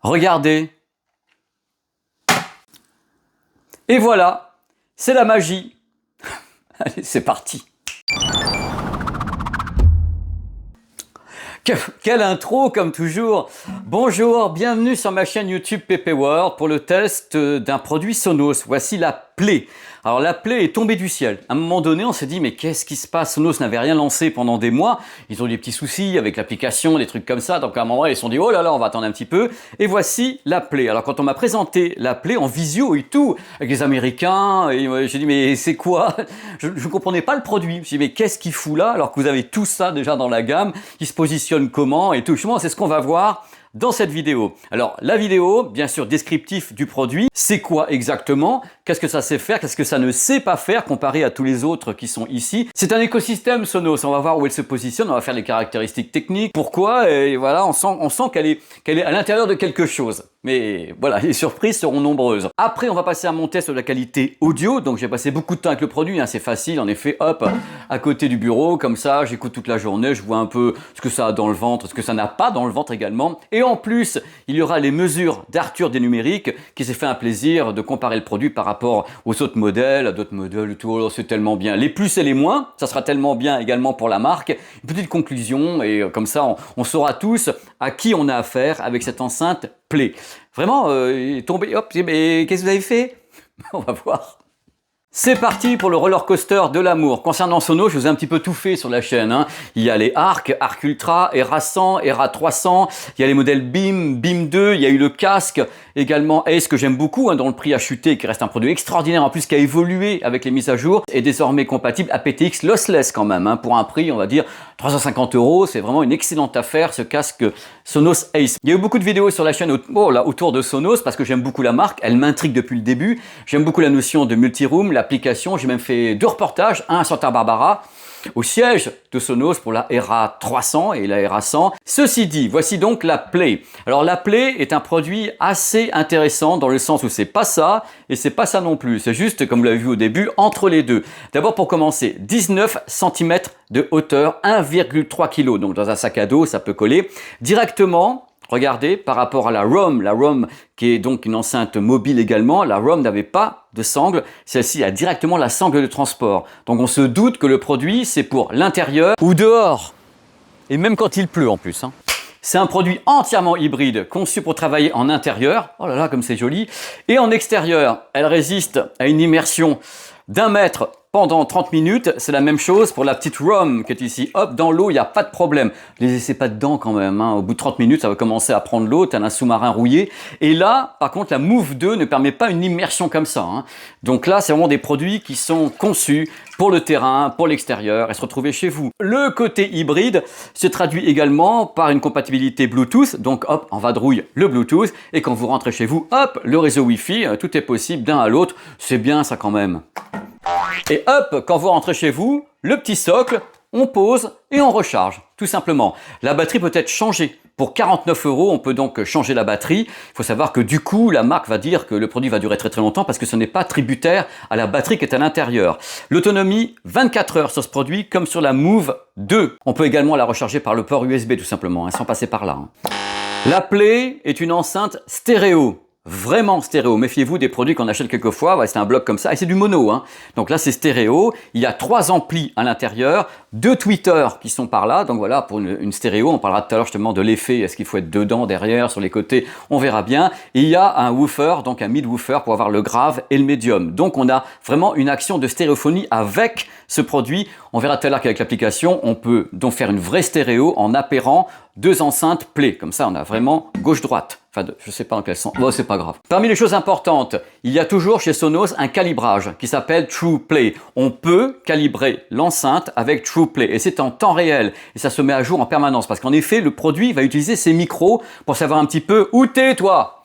Regardez. Et voilà, c'est la magie. Allez, c'est parti. Quelle intro comme toujours. Bonjour, bienvenue sur ma chaîne YouTube PP World pour le test d'un produit Sonos. Voici la Play. Alors la Play est tombée du ciel. À un moment donné, on s'est dit mais qu'est-ce qui se passe? Sonos n'avait rien lancé pendant des mois. Ils ont eu des petits soucis avec l'application, des trucs comme ça. Donc à un moment, ils se sont dit oh là là, on va attendre un petit peu. Et voici la Play. Alors quand on m'a présenté la Play en visio et tout, avec les Américains, j'ai dit mais c'est quoi? Je ne comprenais pas le produit. Je me suis dit mais qu'est-ce qu'il fout là alors que vous avez tout ça déjà dans la gamme? Qui se positionne comment et tout. Justement, c'est ce qu'on va voir dans cette vidéo. Alors la vidéo, bien sûr descriptif du produit, c'est quoi exactement, qu'est-ce que ça sait faire, qu'est-ce que ça ne sait pas faire comparé à tous les autres qui sont ici. C'est un écosystème Sonos, on va voir où elle se positionne, on va faire les caractéristiques techniques, pourquoi, et voilà, on sent qu'elle est à l'intérieur de quelque chose. Mais voilà, les surprises seront nombreuses. Après, on va passer à mon test de la qualité audio. Donc, j'ai passé beaucoup de temps avec le produit. Hein, c'est facile, en effet. Hop, à côté du bureau, comme ça, j'écoute toute la journée. Je vois un peu ce que ça a dans le ventre, ce que ça n'a pas dans le ventre également. Et en plus, il y aura les mesures d'Arthur des numériques qui s'est fait un plaisir de comparer le produit par rapport aux autres modèles, à d'autres modèles. Tout, oh, c'est tellement bien. Les plus et les moins, ça sera tellement bien également pour la marque. Une petite conclusion et comme ça, on saura tous à qui on a affaire avec cette enceinte Play. Vraiment, il est tombé, hop, mais qu'est-ce que vous avez fait? On va voir. C'est parti pour le roller coaster de l'amour. Concernant Sonos, je vous ai un petit peu tout fait sur la chaîne. Hein. Il y a les Arc Ultra, Era 100, Era 300. Il y a les modèles Beam 2. Il y a eu le casque également Ace que j'aime beaucoup, hein, dont le prix a chuté, qui reste un produit extraordinaire en plus, qui a évolué avec les mises à jour et désormais compatible aptX lossless quand même. Hein, pour un prix, on va dire 350 €. C'est vraiment une excellente affaire ce casque Sonos Ace. Il y a eu beaucoup de vidéos sur la chaîne autour de Sonos parce que j'aime beaucoup la marque. Elle m'intrigue depuis le début. J'aime beaucoup la notion de multi-room, l'application. J'ai même fait 2 reportages, un à Santa Barbara, au siège de Sonos pour la Era 300 et la Era 100. Ceci dit, voici donc la Play. Alors la Play est un produit assez intéressant dans le sens où c'est pas ça et c'est pas ça non plus. C'est juste, comme vous l'avez vu au début, entre les deux. D'abord pour commencer, 19 cm de hauteur, 1,3 kg. Donc dans un sac à dos, ça peut coller directement. Regardez, par rapport à la ROM qui est donc une enceinte mobile également, la ROM n'avait pas de sangle, celle-ci a directement la sangle de transport. Donc on se doute que le produit c'est pour l'intérieur ou dehors, et même quand il pleut en plus. Hein. C'est un produit entièrement hybride, conçu pour travailler en intérieur, oh là là comme c'est joli, et en extérieur. Elle résiste à une immersion d'1 mètre pendant 30 minutes, c'est la même chose pour la petite ROM qui est ici. Hop, dans l'eau, il n'y a pas de problème. Ne les laissez pas dedans quand même. Hein. Au bout de 30 minutes, ça va commencer à prendre l'eau, tel un sous-marin rouillé. Et là, par contre, la Move 2 ne permet pas une immersion comme ça. Hein. Donc là, c'est vraiment des produits qui sont conçus pour le terrain, pour l'extérieur et se retrouver chez vous. Le côté hybride se traduit également par une compatibilité Bluetooth. Donc hop, en vadrouille le Bluetooth. Et quand vous rentrez chez vous, hop, le réseau Wi-Fi, tout est possible d'un à l'autre. C'est bien ça quand même. Et hop, quand vous rentrez chez vous, le petit socle, on pose et on recharge, tout simplement. La batterie peut être changée. Pour 49 €, on peut donc changer la batterie. Il faut savoir que du coup, la marque va dire que le produit va durer très très longtemps parce que ce n'est pas tributaire à la batterie qui est à l'intérieur. L'autonomie, 24 heures sur ce produit, comme sur la Move 2. On peut également la recharger par le port USB, tout simplement, hein, sans passer par là. Hein. La Play est une enceinte stéréo. Vraiment stéréo. Méfiez-vous des produits qu'on achète quelquefois. Ouais, c'est un bloc comme ça et c'est du mono. Hein. Donc là, c'est stéréo. Il y a 3 amplis à l'intérieur, 2 tweeters qui sont par là. Donc voilà, pour une stéréo, on parlera tout à l'heure justement de l'effet. Est-ce qu'il faut être dedans, derrière, sur les côtés? On verra bien. Et il y a un woofer, donc un mid-woofer pour avoir le grave et le médium. Donc on a vraiment une action de stéréophonie avec ce produit. On verra tout à l'heure qu'avec l'application, on peut donc faire une vraie stéréo en appairant 2 enceintes Play. Comme ça, on a vraiment gauche-droite. Enfin, je sais pas en quel sens. Bon, c'est pas grave. Parmi les choses importantes, il y a toujours chez Sonos un calibrage qui s'appelle TruePlay. On peut calibrer l'enceinte avec TruePlay et c'est en temps réel et ça se met à jour en permanence parce qu'en effet, le produit va utiliser ses micros pour savoir un petit peu où t'es, toi.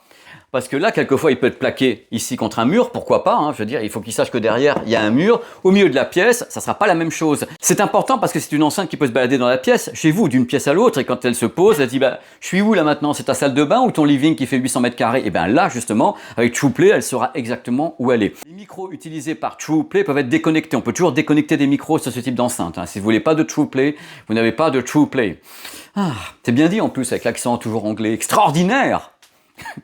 Parce que là, quelquefois, il peut être plaqué ici contre un mur, pourquoi pas, hein, je veux dire, il faut qu'il sache que derrière, il y a un mur. Au milieu de la pièce, ça sera pas la même chose. C'est important parce que c'est une enceinte qui peut se balader dans la pièce, chez vous, d'une pièce à l'autre, et quand elle se pose, elle dit, bah, je suis où là maintenant? C'est ta salle de bain ou ton living qui fait 800 mètres carrés? Et bien là, justement, avec TruePlay, elle saura exactement où elle est. Les micros utilisés par TruePlay peuvent être déconnectés. On peut toujours déconnecter des micros sur ce type d'enceinte. Hein. Si vous voulez pas de TruePlay, vous n'avez pas de TruePlay. Ah, c'est bien dit en plus, avec l'accent toujours anglais extraordinaire.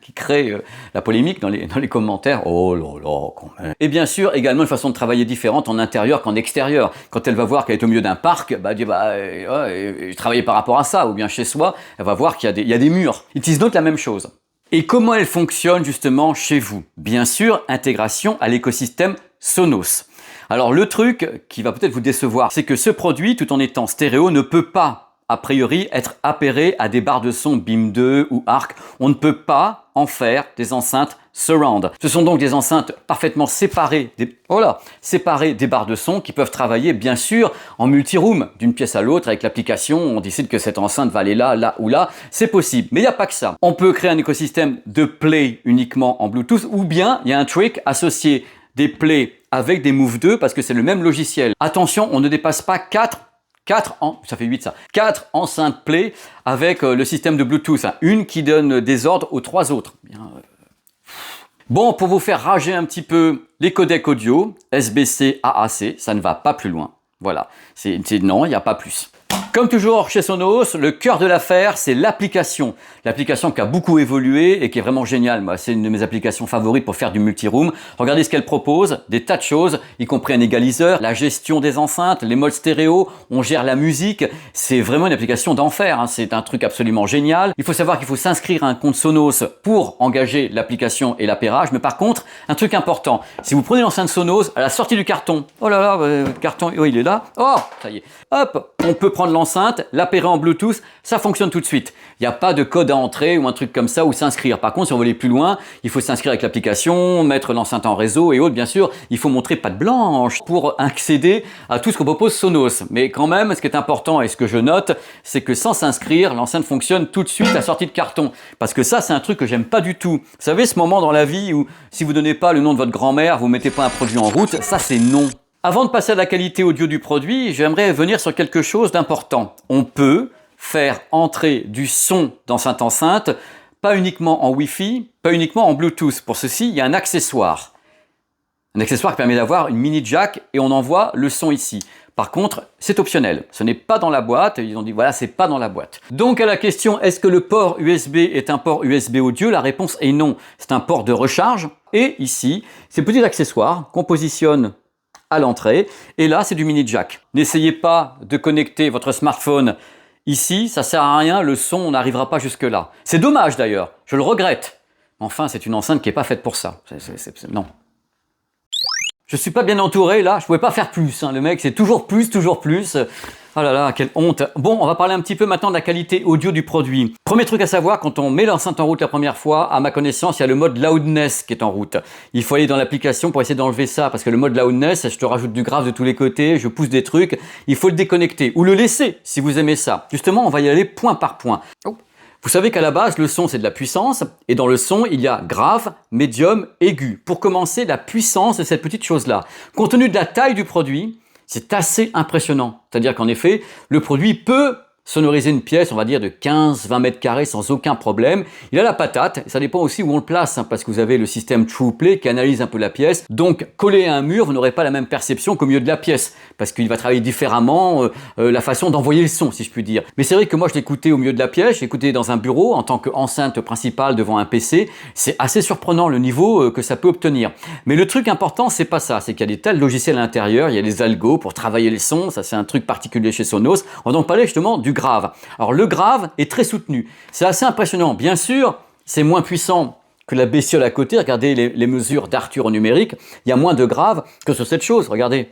qui crée la polémique dans les commentaires. Oh là là, quand même. Et bien sûr, également une façon de travailler différente en intérieur qu'en extérieur. Quand elle va voir qu'elle est au milieu d'un parc, bah, elle dit, travailler par rapport à ça. Ou bien chez soi, elle va voir qu'il y a des murs. It is not la même chose. Et comment elle fonctionne justement chez vous? Bien sûr, intégration à l'écosystème Sonos. Alors le truc qui va peut-être vous décevoir, c'est que ce produit, tout en étant stéréo, ne peut pas, a priori, être appairé à des barres de son BIM 2 ou ARC. On ne peut pas en faire des enceintes surround. Ce sont donc des enceintes parfaitement séparées des barres de son qui peuvent travailler bien sûr en multi-room d'une pièce à l'autre avec l'application. On décide que cette enceinte va aller là, là ou là. C'est possible. Mais il n'y a pas que ça. On peut créer un écosystème de play uniquement en Bluetooth ou bien il y a un trick associé des plays avec des Move 2 parce que c'est le même logiciel. Attention, on ne dépasse pas 4 enceintes Play avec le système de Bluetooth. Une qui donne des ordres aux 3 autres. Bon, pour vous faire rager un petit peu, les codecs audio, SBC, AAC, ça ne va pas plus loin. Voilà, non, il n'y a pas plus. Comme toujours chez Sonos, le cœur de l'affaire, c'est l'application. L'application qui a beaucoup évolué et qui est vraiment géniale. Moi, c'est une de mes applications favorites pour faire du multi-room. Regardez ce qu'elle propose, des tas de choses, y compris un égaliseur, la gestion des enceintes, les modes stéréo, on gère la musique. C'est vraiment une application d'enfer, hein. C'est un truc absolument génial. Il faut savoir qu'il faut s'inscrire à un compte Sonos pour engager l'application et l'appairage. Mais par contre, un truc important, si vous prenez l'enceinte Sonos à la sortie du carton, oh là là, le carton, oh, il est là, oh, ça y est, hop, on peut prendre l'enceinte, l'appairer en Bluetooth, ça fonctionne tout de suite. Il n'y a pas de code à entrer ou un truc comme ça ou s'inscrire. Par contre, si on veut aller plus loin, il faut s'inscrire avec l'application, mettre l'enceinte en réseau et autres. Bien sûr, il faut montrer patte blanche pour accéder à tout ce qu'on propose Sonos. Mais quand même, ce qui est important et ce que je note, c'est que sans s'inscrire, l'enceinte fonctionne tout de suite à sortie de carton. Parce que ça, c'est un truc que j'aime pas du tout. Vous savez, ce moment dans la vie où si vous donnez pas le nom de votre grand-mère, vous mettez pas un produit en route, ça c'est non. Avant de passer à la qualité audio du produit, j'aimerais venir sur quelque chose d'important. On peut faire entrer du son dans cette enceinte, pas uniquement en Wi-Fi, pas uniquement en Bluetooth. Pour ceci, il y a un accessoire. Un accessoire qui permet d'avoir une mini jack et on envoie le son ici. Par contre, c'est optionnel. Ce n'est pas dans la boîte. Ils ont dit, voilà, c'est pas dans la boîte. Donc, à la question, est-ce que le port USB est un port USB audio? La réponse est non. C'est un port de recharge. Et ici, ces petits accessoires qu'on positionne à l'entrée. Et là, c'est du mini jack. N'essayez pas de connecter votre smartphone ici. Ça sert à rien. Le son n'arrivera pas jusque là. C'est dommage d'ailleurs. Je le regrette. Enfin, c'est une enceinte qui n'est pas faite pour ça. Non. Je suis pas bien entouré là, je pouvais pas faire plus, hein. Le mec c'est toujours plus. Oh là là, quelle honte. Bon, on va parler un petit peu maintenant de la qualité audio du produit. Premier truc à savoir, quand on met l'enceinte en route la première fois, à ma connaissance, il y a le mode loudness qui est en route. Il faut aller dans l'application pour essayer d'enlever ça, parce que le mode loudness, je te rajoute du grave de tous les côtés, je pousse des trucs, il faut le déconnecter, ou le laisser si vous aimez ça. Justement, on va y aller point par point. Vous savez qu'à la base, le son, c'est de la puissance, et dans le son, il y a grave, médium, aigu. Pour commencer, la puissance de cette petite chose-là. Compte tenu de la taille du produit, c'est assez impressionnant. C'est-à-dire qu'en effet, le produit peut sonoriser une pièce, on va dire, de 15-20 mètres carrés sans aucun problème. Il a la patate, ça dépend aussi où on le place, hein, parce que vous avez le système TruePlay qui analyse un peu la pièce. Donc, collé à un mur, vous n'aurez pas la même perception qu'au milieu de la pièce, parce qu'il va travailler différemment la façon d'envoyer le son, si je puis dire. Mais c'est vrai que moi, je l'écoutais au milieu de la pièce, je l'écoutais dans un bureau, en tant qu'enceinte principale devant un PC. C'est assez surprenant le niveau que ça peut obtenir. Mais le truc important, c'est pas ça, c'est qu'il y a des tas de logiciels à l'intérieur, il y a des algos pour travailler le son, ça c'est un truc particulier chez Sonos. On va donc parler justement du grave. Alors le grave est très soutenu. C'est assez impressionnant. Bien sûr, c'est moins puissant que la bestiole à côté. Regardez les mesures d'Arthur en numérique. Il y a moins de grave que sur cette chose. Regardez.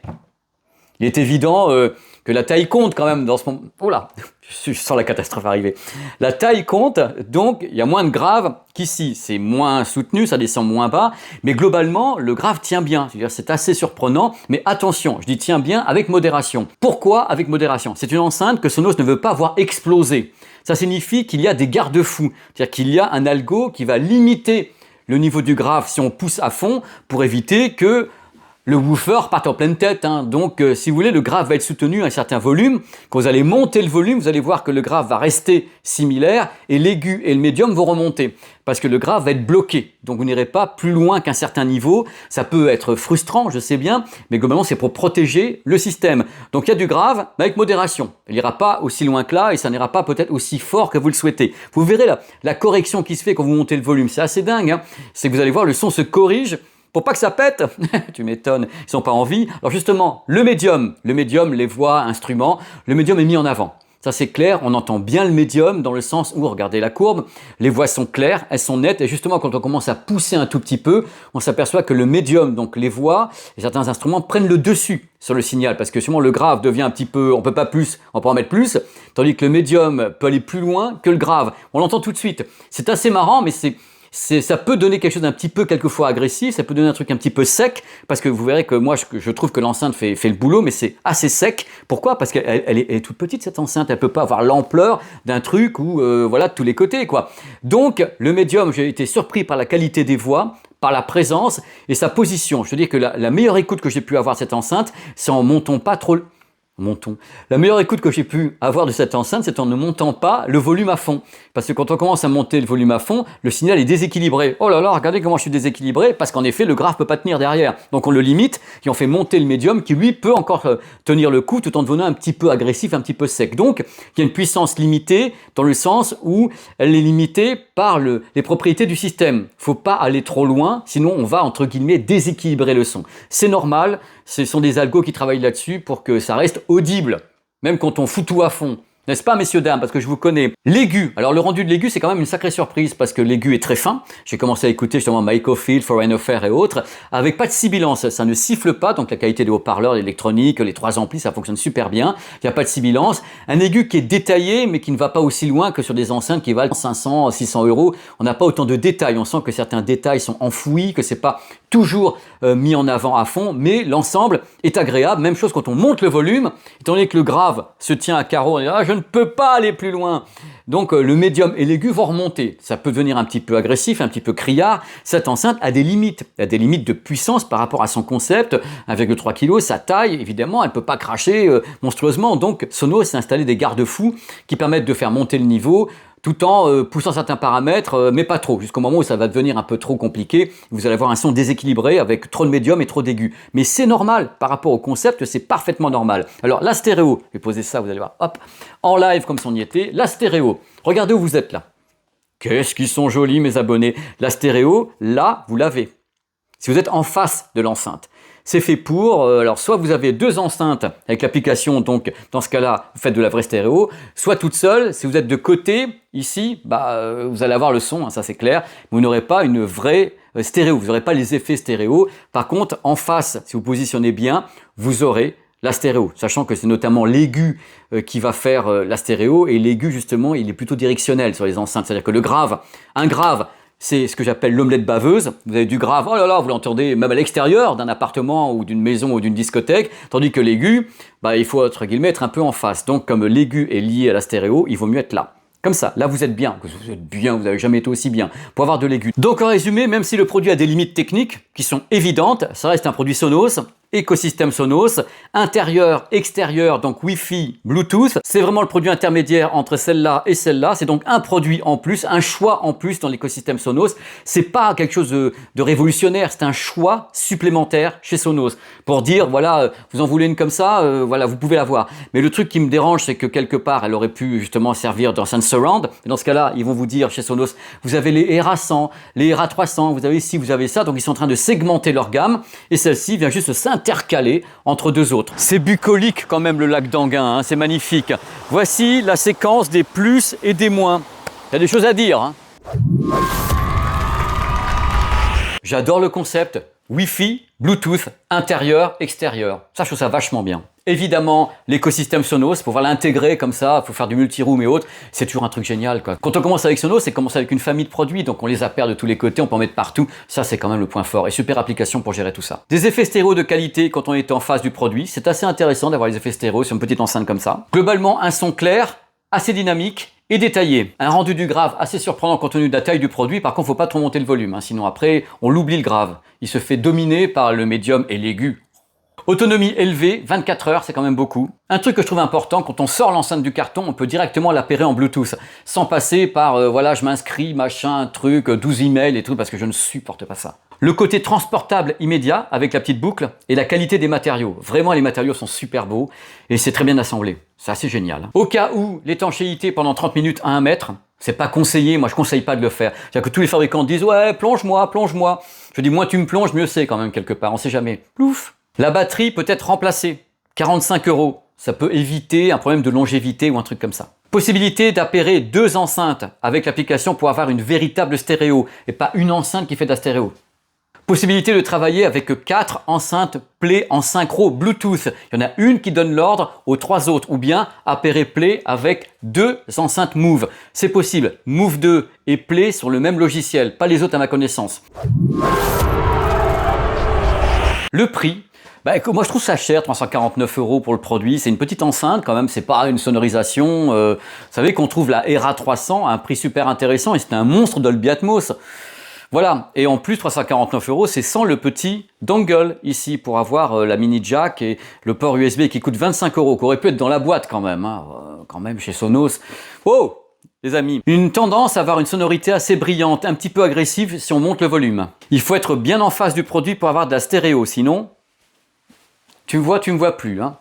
Il est évident que la taille compte quand même dans ce moment. Oh là, je sens la catastrophe arriver. La taille compte, donc il y a moins de grave qu'ici. C'est moins soutenu, ça descend moins bas, mais globalement, le grave tient bien. C'est-à-dire, c'est assez surprenant, mais attention, je dis tient bien avec modération. Pourquoi avec modération? C'est une enceinte que Sonos ne veut pas voir exploser. Ça signifie qu'il y a des garde-fous. C'est-à-dire qu'il y a un algo qui va limiter le niveau du grave si on pousse à fond pour éviter que le woofer part en pleine tête. Hein. Donc, si vous voulez, le grave va être soutenu à un certain volume. Quand vous allez monter le volume, vous allez voir que le grave va rester similaire et l'aigu et le médium vont remonter. Parce que le grave va être bloqué. Donc, vous n'irez pas plus loin qu'un certain niveau. Ça peut être frustrant, je sais bien, mais globalement, c'est pour protéger le système. Donc, il y a du grave, mais avec modération. Il n'ira pas aussi loin que là et ça n'ira pas peut-être aussi fort que vous le souhaitez. Vous verrez la correction qui se fait quand vous montez le volume. C'est assez dingue. Hein. C'est que vous allez voir, le son se corrige. Pour pas que ça pète, tu m'étonnes, ils sont pas en vie. Alors justement, le médium, les voix, instruments, le médium est mis en avant. Ça c'est clair, on entend bien le médium dans le sens où, regardez la courbe, les voix sont claires, elles sont nettes et justement quand on commence à pousser un tout petit peu, on s'aperçoit que le médium, donc les voix et certains instruments prennent le dessus sur le signal parce que sûrement le grave devient un petit peu, on peut pas plus, on peut en mettre plus, tandis que le médium peut aller plus loin que le grave. On l'entend tout de suite. C'est assez marrant mais ça peut donner quelque chose d'un petit peu quelquefois agressif, ça peut donner un truc un petit peu sec, parce que vous verrez que moi je trouve que l'enceinte fait le boulot, mais c'est assez sec. Pourquoi? Parce qu'elle est toute petite cette enceinte, elle peut pas avoir l'ampleur d'un truc où voilà de tous les côtés quoi. Donc le médium, j'ai été surpris par la qualité des voix, par la présence et sa position. Je veux dire que la meilleure écoute que j'ai pu avoir de cette enceinte, c'est en montant pas trop. La meilleure écoute que j'ai pu avoir de cette enceinte, c'est en ne montant pas le volume à fond. Parce que quand on commence à monter le volume à fond, le signal est déséquilibré. Oh là là, regardez comment je suis déséquilibré, parce qu'en effet, le grave peut pas tenir derrière. Donc on le limite, et on fait monter le médium, qui lui peut encore tenir le coup, tout en devenant un petit peu agressif, un petit peu sec. Donc, il y a une puissance limitée, dans le sens où elle est limitée par les propriétés du système. Faut pas aller trop loin, sinon on va, entre guillemets, déséquilibrer le son. C'est normal, ce sont des algos qui travaillent là-dessus pour que ça reste audible, même quand on fout tout à fond. N'est-ce pas, messieurs, dames, parce que je vous connais. L'aigu. Alors, le rendu de l'aigu, c'est quand même une sacrée surprise parce que l'aigu est très fin. J'ai commencé à écouter justement Mike Oldfield, Foreign Affair et autres, avec pas de sibilance. Ça ne siffle pas, donc la qualité des haut-parleurs, l'électronique, les 3 amplis, ça fonctionne super bien. Il n'y a pas de sibilance. Un aigu qui est détaillé, mais qui ne va pas aussi loin que sur des enceintes qui valent 500, 600 euros. On n'a pas autant de détails. On sent que certains détails sont enfouis, que c'est pas toujours mis en avant à fond, mais l'ensemble est agréable. Même chose quand on monte le volume, étant donné que le grave se tient à carreau, on dit, ah, je ne peux pas aller plus loin. Donc le médium et l'aigu vont remonter. Ça peut devenir un petit peu agressif, un petit peu criard. Cette enceinte a des limites. Elle a des limites de puissance par rapport à son concept. 1,3 kg, sa taille, évidemment, elle ne peut pas cracher monstrueusement. Donc Sonos s'est installé des garde-fous qui permettent de faire monter le niveau, tout en poussant certains paramètres, mais pas trop, jusqu'au moment où ça va devenir un peu trop compliqué. Vous allez avoir un son déséquilibré avec trop de médium et trop d'aigus. Mais c'est normal, par rapport au concept, c'est parfaitement normal. Alors la stéréo, je vais poser ça, vous allez voir, hop, en live comme si on y était. La stéréo, regardez où vous êtes là. Qu'est-ce qu'ils sont jolis mes abonnés. La stéréo, là, vous l'avez. Si vous êtes en face de l'enceinte. C'est fait pour, alors soit vous avez 2 enceintes avec l'application, donc dans ce cas-là, vous faites de la vraie stéréo, soit toute seule, si vous êtes de côté, ici, vous allez avoir le son, hein, ça c'est clair, vous n'aurez pas une vraie stéréo, vous n'aurez pas les effets stéréo. Par contre, en face, si vous positionnez bien, vous aurez la stéréo, sachant que c'est notamment l'aigu qui va faire la stéréo, et l'aigu justement, il est plutôt directionnel sur les enceintes, c'est-à-dire que le grave, un grave, c'est ce que j'appelle l'omelette baveuse. Vous avez du grave, oh là là, vous l'entendez même à l'extérieur d'un appartement ou d'une maison ou d'une discothèque, tandis que l'aigu, il faut entre guillemets être un peu en face. Donc comme l'aigu est lié à la stéréo, il vaut mieux être là. Comme ça, là vous êtes bien, vous n'avez jamais été aussi bien pour avoir de l'aigu. Donc en résumé, même si le produit a des limites techniques qui sont évidentes, ça reste un produit Sonos, écosystème Sonos, intérieur, extérieur, donc Wi-Fi, Bluetooth. C'est vraiment le produit intermédiaire entre celle-là et celle-là. C'est donc un produit en plus, un choix en plus dans l'écosystème Sonos. C'est pas quelque chose de révolutionnaire, c'est un choix supplémentaire chez Sonos pour dire voilà, vous en voulez une comme ça, voilà, vous pouvez l'avoir. Mais le truc qui me dérange, c'est que quelque part, elle aurait pu justement servir d'enceinte surround. Et dans ce cas-là, ils vont vous dire chez Sonos, vous avez les ERA 100, les ERA 300, vous avez ci, vous avez ça. Donc ils sont en train de segmenter leur gamme et celle-ci vient juste s'intercaler entre 2 autres. C'est bucolique quand même le lac d'Enghien, hein, c'est magnifique. Voici la séquence des plus et des moins. Il y a des choses à dire. Hein. J'adore le concept Wi-Fi, Bluetooth, intérieur, extérieur. Ça, je trouve ça vachement bien. Évidemment, l'écosystème Sonos, il faut pouvoir l'intégrer comme ça, il faut faire du multi-room et autres. C'est toujours un truc génial, quoi. Quand on commence avec Sonos, c'est commencer avec une famille de produits, donc on les appare de tous les côtés, on peut en mettre partout. Ça, c'est quand même le point fort. Et super application pour gérer tout ça. Des effets stéréo de qualité quand on est en face du produit. C'est assez intéressant d'avoir les effets stéréo sur une petite enceinte comme ça. Globalement, un son clair, assez dynamique et détaillé. Un rendu du grave assez surprenant compte tenu de la taille du produit. Par contre, faut pas trop monter le volume, hein, sinon après, on l'oublie le grave. Il se fait dominer par le médium et l'aigu. Autonomie élevée, 24 heures, c'est quand même beaucoup. Un truc que je trouve important, quand on sort l'enceinte du carton, on peut directement l'appairer en Bluetooth, sans passer par, voilà, je m'inscris, machin, truc, 12 emails et tout, parce que je ne supporte pas ça. Le côté transportable immédiat, avec la petite boucle, et la qualité des matériaux. Vraiment, les matériaux sont super beaux, et c'est très bien assemblé. C'est assez génial. Au cas où l'étanchéité pendant 30 minutes à 1 mètre, c'est pas conseillé, moi je conseille pas de le faire. C'est-à-dire que tous les fabricants disent, ouais, plonge-moi, plonge-moi. Je dis, moins tu me plonges, mieux c'est quand même quelque part, on sait jamais. Plouf. La batterie peut être remplacée, 45 €. Ça peut éviter un problème de longévité ou un truc comme ça. Possibilité d'appairer 2 enceintes avec l'application pour avoir une véritable stéréo et pas une enceinte qui fait de la stéréo. Possibilité de travailler avec 4 enceintes Play en synchro Bluetooth. Il y en a une qui donne l'ordre aux 3 autres, ou bien appairer Play avec 2 enceintes Move. C'est possible. Move 2 et Play sur le même logiciel, pas les autres à ma connaissance. Le prix, moi je trouve ça cher, 349 € pour le produit. C'est une petite enceinte quand même, c'est pas une sonorisation. Vous savez qu'on trouve la Era 300 à un prix super intéressant et c'est un monstre Dolby Atmos. Voilà, et en plus 349 €, c'est sans le petit dongle ici pour avoir la mini jack et le port USB qui coûte 25 €, qui aurait pu être dans la boîte quand même, hein, quand même chez Sonos. Oh, les amis, une tendance à avoir une sonorité assez brillante, un petit peu agressive si on monte le volume. Il faut être bien en face du produit pour avoir de la stéréo, sinon tu me vois plus, hein.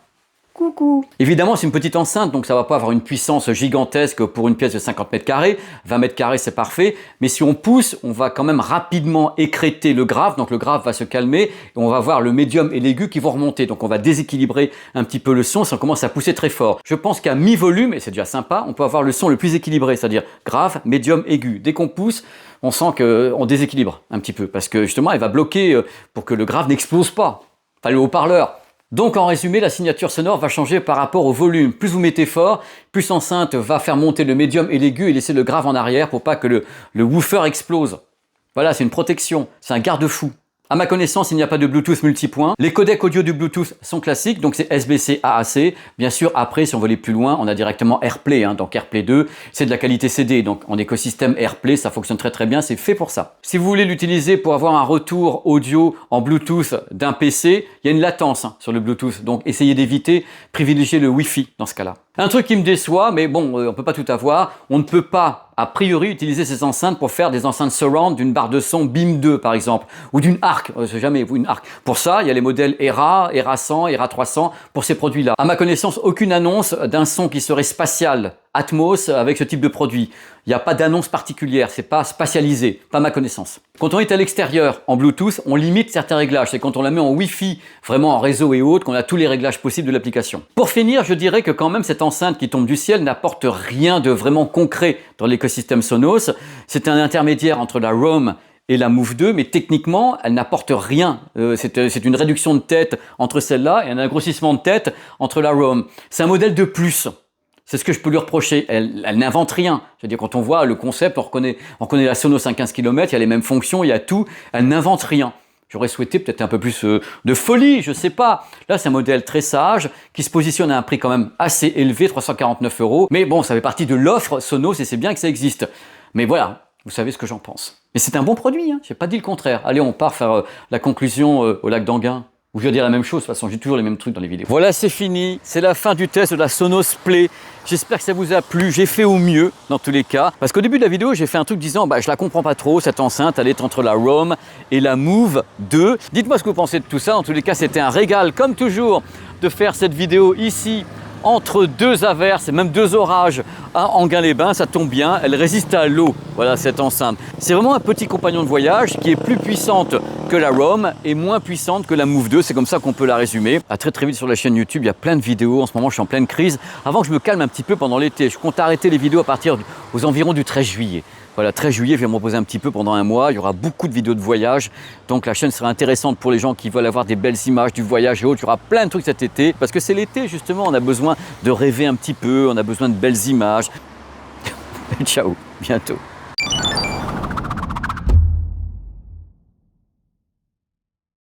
Coucou. Évidemment, c'est une petite enceinte, donc ça va pas avoir une puissance gigantesque pour une pièce de 50 mètres carrés. 20 mètres carrés, c'est parfait. Mais si on pousse, on va quand même rapidement écrêter le grave. Donc le grave va se calmer et on va voir le médium et l'aigu qui vont remonter. Donc on va déséquilibrer un petit peu le son si on commence à pousser très fort. Je pense qu'à mi-volume, et c'est déjà sympa, on peut avoir le son le plus équilibré, c'est-à-dire grave, médium, aigu. Dès qu'on pousse, on sent qu'on déséquilibre un petit peu parce que justement, elle va bloquer pour que le grave n'explose pas. Enfin, le haut-parleur. Donc en résumé, la signature sonore va changer par rapport au volume. Plus vous mettez fort, plus l'enceinte va faire monter le médium et l'aigu et laisser le grave en arrière pour pas que le woofer explose. Voilà, c'est une protection, c'est un garde-fou. À ma connaissance, il n'y a pas de Bluetooth multipoint. Les codecs audio du Bluetooth sont classiques, donc c'est SBC AAC. Bien sûr, après, si on veut aller plus loin, on a directement AirPlay, hein, donc AirPlay 2, c'est de la qualité CD. Donc en écosystème AirPlay, ça fonctionne très très bien, c'est fait pour ça. Si vous voulez l'utiliser pour avoir un retour audio en Bluetooth d'un PC, il y a une latence sur le Bluetooth, donc essayez d'éviter, privilégiez le Wi-Fi dans ce cas-là. Un truc qui me déçoit, mais bon, on peut pas tout avoir, on ne peut pas a priori utiliser ces enceintes pour faire des enceintes surround d'une barre de son BIM 2 par exemple, ou d'une ARC, c'est jamais une ARC. Pour ça, il y a les modèles ERA, ERA 100, ERA 300 pour ces produits-là. À ma connaissance, aucune annonce d'un son qui serait spatial, Atmos avec ce type de produit. Il n'y a pas d'annonce particulière, c'est pas spatialisé, pas à ma connaissance. Quand on est à l'extérieur en Bluetooth, on limite certains réglages. C'est quand on la met en Wi-Fi, vraiment en réseau et autres, qu'on a tous les réglages possibles de l'application. Pour finir, je dirais que quand même cette enceinte qui tombe du ciel n'apporte rien de vraiment concret dans l'écosystème Sonos. C'est un intermédiaire entre la Roam et la Move 2, mais techniquement, elle n'apporte rien. C'est une réduction de tête entre celle-là et un grossissement de tête entre la Roam. C'est un modèle de plus. C'est ce que je peux lui reprocher. Elle n'invente rien. Je veux dire, quand on voit le concept, on reconnaît la Sonos à 15 km, il y a les mêmes fonctions, il y a tout. Elle n'invente rien. J'aurais souhaité peut-être un peu plus de folie, je sais pas. Là, c'est un modèle très sage, qui se positionne à un prix quand même assez élevé, 349 €. Mais bon, ça fait partie de l'offre Sonos et c'est bien que ça existe. Mais voilà, vous savez ce que j'en pense. Mais c'est un bon produit, hein. J'ai pas dit le contraire. Allez, on part faire la conclusion au lac d'Anguin. Ou je vais dire la même chose, de toute façon, j'ai toujours les mêmes trucs dans les vidéos. Voilà, c'est fini. C'est la fin du test de la Sonos Play. J'espère que ça vous a plu. J'ai fait au mieux, dans tous les cas. Parce qu'au début de la vidéo, j'ai fait un truc disant, je la comprends pas trop, cette enceinte, elle est entre la Roam et la Move 2. Dites-moi ce que vous pensez de tout ça. En tous les cas, c'était un régal, comme toujours, de faire cette vidéo ici, entre deux averses et même deux orages à Enghien-les-Bains. Ça tombe bien, elle résiste à l'eau, voilà cette enceinte. C'est vraiment un petit compagnon de voyage qui est plus puissante que la Roam et moins puissante que la Move 2. C'est comme ça qu'on peut la résumer. À très très vite sur la chaîne YouTube, il y a plein de vidéos. En ce moment, je suis en pleine crise. Avant que je me calme un petit peu pendant l'été, je compte arrêter les vidéos à partir aux environs du 13 juillet. Voilà, 13 juillet, je vais me reposer un petit peu pendant un mois. Il y aura beaucoup de vidéos de voyage. Donc la chaîne sera intéressante pour les gens qui veulent avoir des belles images du voyage et autres. Il y aura plein de trucs cet été. Parce que c'est l'été, justement, on a besoin de rêver un petit peu. On a besoin de belles images. Ciao, bientôt.